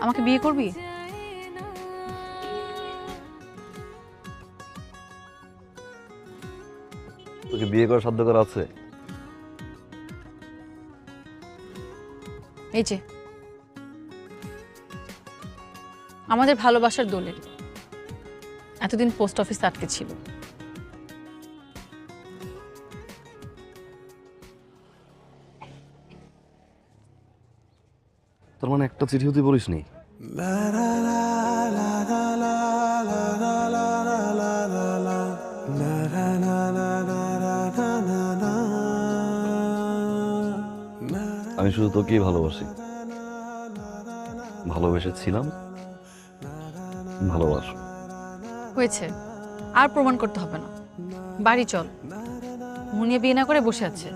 আমাকে বিয়ে করবি? তোকে বিয়ে করার সাধ্য করা আছে? এই যে আমাদের ভালোবাসার দলিল, এতদিন পোস্ট অফিস আটকে ছিল। তার মানে একটা চিঠিও তুই বলিসনি? আমি শুধু তোকেই ভালোবাসি, ভালোবেসেছিলাম, ভালোবাসো। হয়েছে, আর প্রমাণ করতে হবে না। বাড়ি চল, মুনিয়া বিয়ে না করে বসে আছে।